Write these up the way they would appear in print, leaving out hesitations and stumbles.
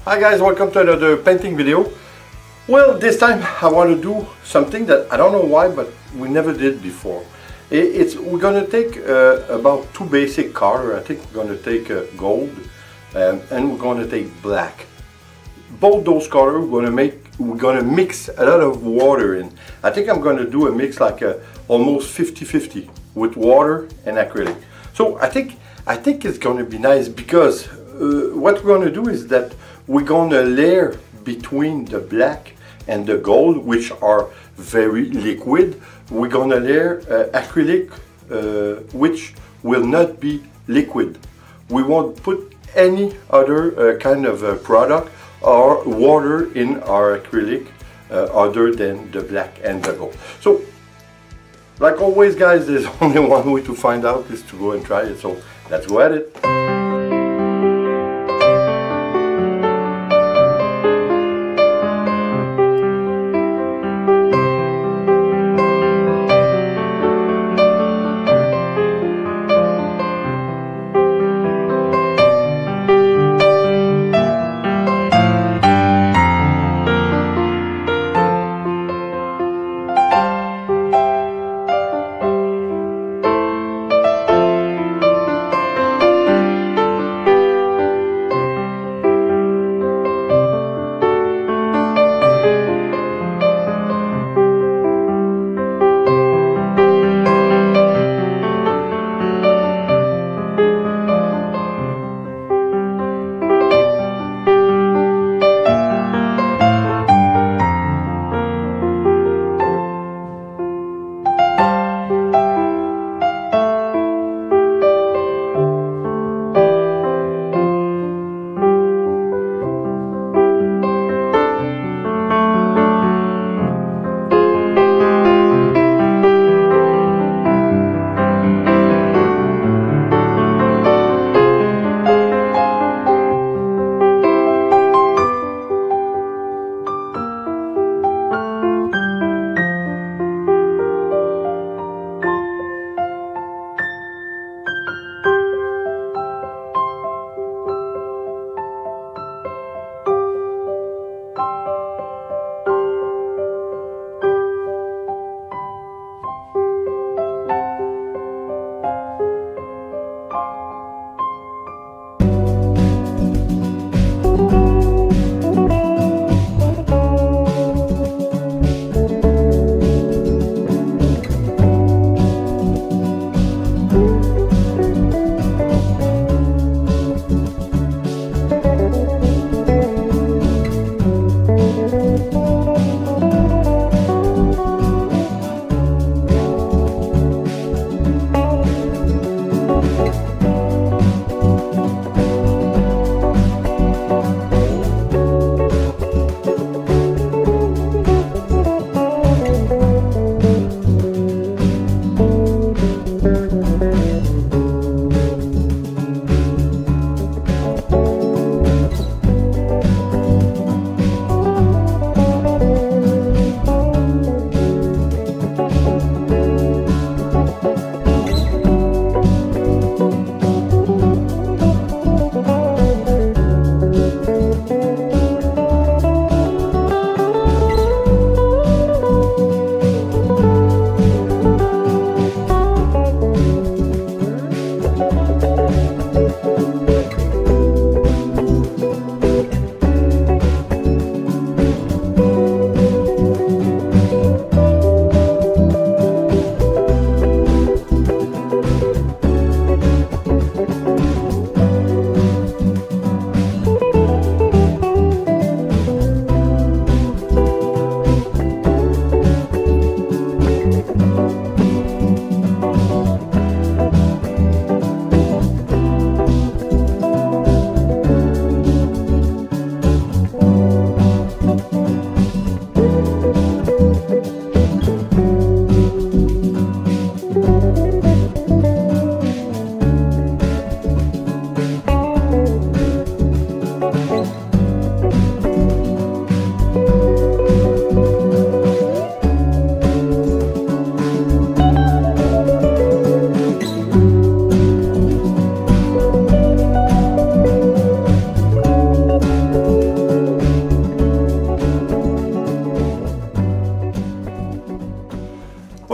Hi guys, welcome to another painting video. Well, this time I want to do something that I don't know why, but we never did before. We're going to take about two basic colors. I think we're going to take gold and we're going to take black. Both those colors we're going to mix a lot of water in. I think I'm going to do a mix like almost 50-50 with water and acrylic. So I think it's going to be nice because what we're going to do is that we're going to layer between the black and the gold, which are very liquid. We're going to layer acrylic, which will not be liquid. We won't put any other kind of product or water in our acrylic other than the black and the gold. So, like always guys, there's only one way to find out, is to go and try it. So let's go at it.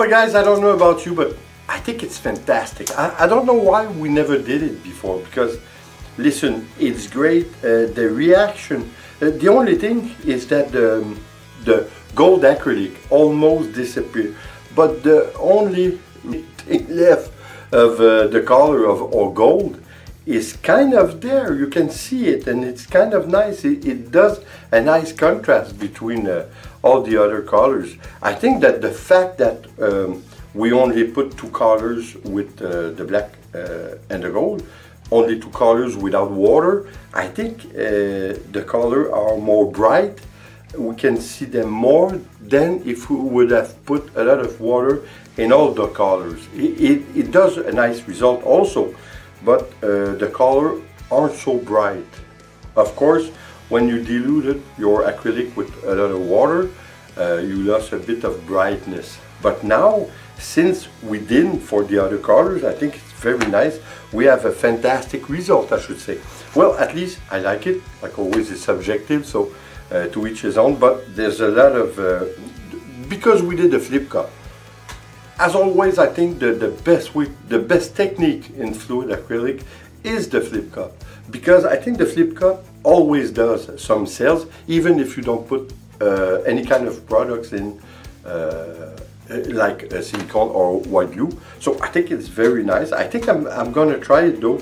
Well guys, I don't know about you, but I think it's fantastic. I don't know why we never did it before, because listen, it's great. The reaction, the only thing is that the gold acrylic almost disappeared, but the only thing left of the color of our gold is kind of there. You can see it, and it's kind of nice. It does a nice contrast between all the other colors. I think that the fact that we only put two colors with the black and the gold, only two colors without water, I think the colors are more bright. We can see them more than if we would have put a lot of water in all the colors. It does a nice result also, but the colors aren't so bright. Of course, when you diluted your acrylic with a lot of water, you lost a bit of brightness. But now, since we didn't for the other colors, I think it's very nice. We have a fantastic result, I should say. Well, at least I like it. Like always, it's subjective, so to each his own. But there's a lot of because we did a flip cup. As always, I think the best technique in fluid acrylic is the flip cup, because I think the flip cup always does some sales, even if you don't put any kind of products in. Like silicone or white glue. So I think it's very nice. I think I'm gonna try it though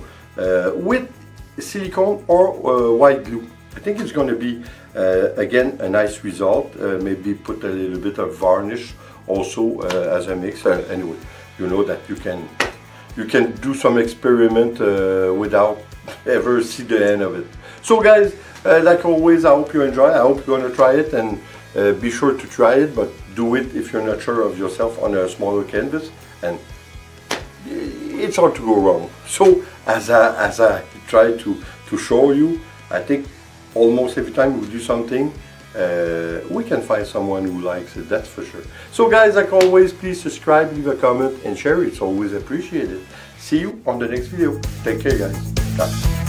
with silicone or white glue. I think it's gonna be again a nice result. Maybe put a little bit of varnish also as a mix. Anyway, you know that you can do some experiment without ever see the end of it. So guys, like always, I hope you enjoy. I hope you're gonna try it, and be sure to try it, but do it if you're not sure of yourself on a smaller canvas, and it's hard to go wrong. So as I try to show you, I think almost every time we do something, we can find someone who likes it, that's for sure. So guys, like always, please subscribe, leave a comment and share. It's always appreciated. See you on the next video. Take care guys. Bye.